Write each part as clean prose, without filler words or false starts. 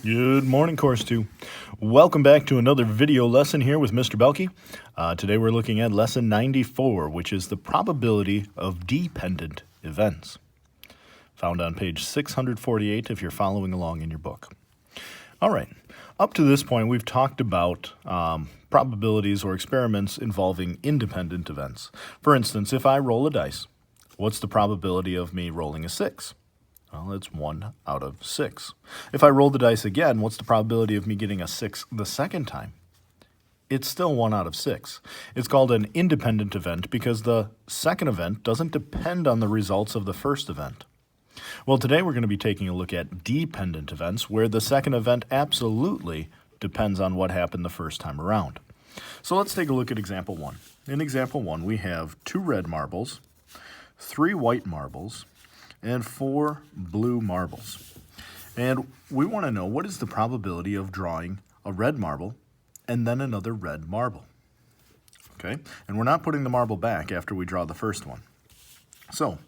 Good morning, Course 2. Welcome back to another video lesson here with Mr. Belke. Today we're looking at Lesson 94, which is the probability of dependent events, found on page 648 if you're following along in your book. All right, up to this point we've talked about probabilities or experiments involving independent events. For instance, if I roll a dice, what's the probability of me rolling a 6? Well, it's 1 out of 6. If I roll the dice again, what's the probability of me getting a 6 the second time? It's still 1 out of 6. It's called an independent event because the second event doesn't depend on the results of the first event. Well, today we're going to be taking a look at dependent events where the second event absolutely depends on what happened the first time around. So let's take a look at example 1. In example 1, we have 2 red marbles, 3 white marbles, and 4 blue marbles. And we want to know what is the probability of drawing a red marble and then another red marble. Okay, and we're not putting the marble back after we draw the first one. So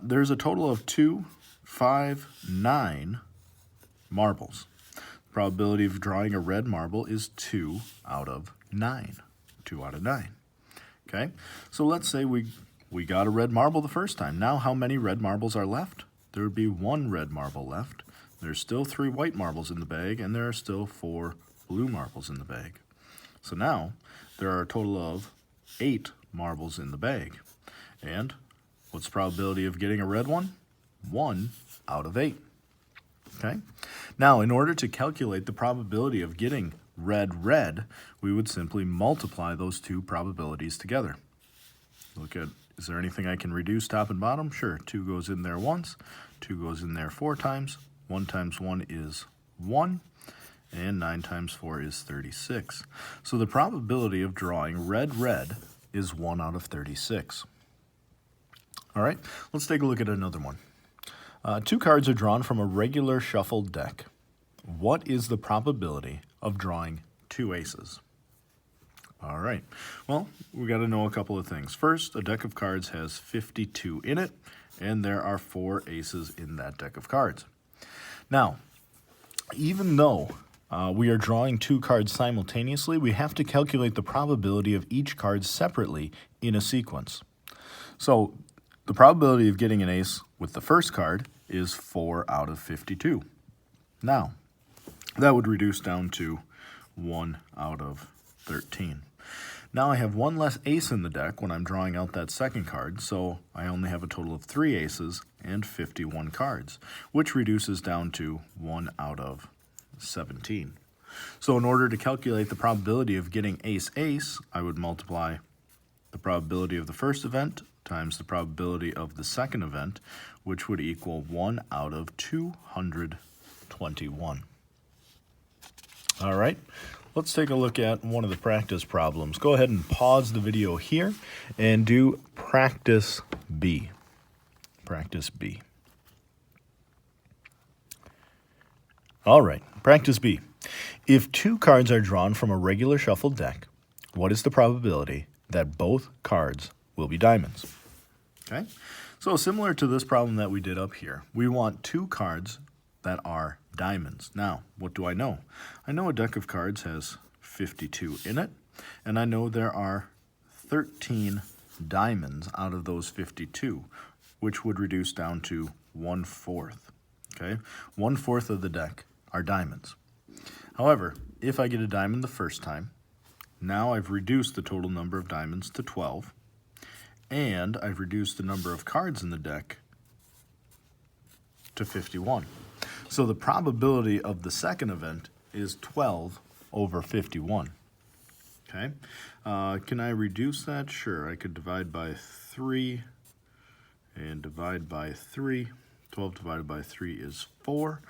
there's a total of 2, 5, 9 marbles. The probability of drawing a red marble is 2 out of 9. 2 out of 9. Okay, so let's say we got a red marble the first time. Now how many red marbles are left? There would be 1 red marble left. There's still 3 white marbles in the bag, and there are still 4 blue marbles in the bag. So now there are a total of 8 marbles in the bag. And what's the probability of getting a red one? 1 out of 8. Okay? Now, in order to calculate the probability of getting red, we would simply multiply those two probabilities together. Look at, is there anything I can reduce top and bottom? Sure, 2 goes in there once, 2 goes in there 4 times, 1 times 1 is 1, and 9 times 4 is 36. So the probability of drawing red is 1 out of 36. All right, let's take a look at another one. 2 cards are drawn from a regular shuffled deck. What is the probability of drawing 2 aces? All right, well, we got to know a couple of things. First, a deck of cards has 52 in it, and there are 4 aces in that deck of cards. Now, even though we are drawing 2 cards simultaneously, we have to calculate the probability of each card separately in a sequence. So the probability of getting an ace with the first card is 4 out of 52. Now, that would reduce down to 1 out of 13. Now I have 1 less ace in the deck when I'm drawing out that second card, so I only have a total of 3 aces and 51 cards, which reduces down to 1 out of 17. So in order to calculate the probability of getting ace, I would multiply the probability of the first event times the probability of the second event, which would equal 1 out of 221. All right, let's take a look at one of the practice problems. Go ahead and pause the video here and do practice B. Practice B. All right, practice B. If 2 cards are drawn from a regular shuffled deck, what is the probability that both cards will be diamonds? Okay, so similar to this problem that we did up here, we want 2 cards that are diamonds. Now, what do I know? I know a deck of cards has 52 in it, and I know there are 13 diamonds out of those 52, which would reduce down to 1/4. Okay, 1/4 of the deck are diamonds. However, if I get a diamond the first time, now I've reduced the total number of diamonds to 12, and I've reduced the number of cards in the deck to 51. So the probability of the second event is 12 over 51. Okay, can I reduce that? Sure, I could divide by 3 and divide by 3. 12 divided by 3 is 4,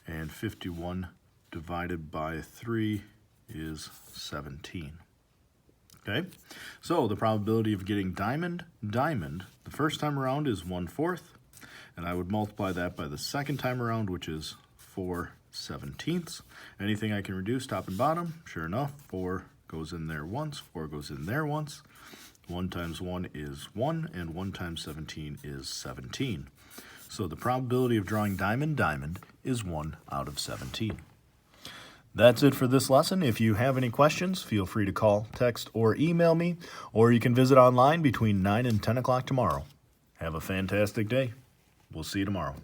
and 51 divided by 3 is 17. Okay, so the probability of getting diamond, the first time around is 1/4, and I would multiply that by the second time around, which is 4/17. Anything I can reduce, top and bottom? Sure enough, 4 goes in there once, 4 goes in there once. 1 times 1 is 1, and 1 times 17 is 17. So the probability of drawing diamond is 1 out of 17. That's it for this lesson. If you have any questions, feel free to call, text, or email me, or you can visit online between 9 and 10 o'clock tomorrow. Have a fantastic day. We'll see you tomorrow.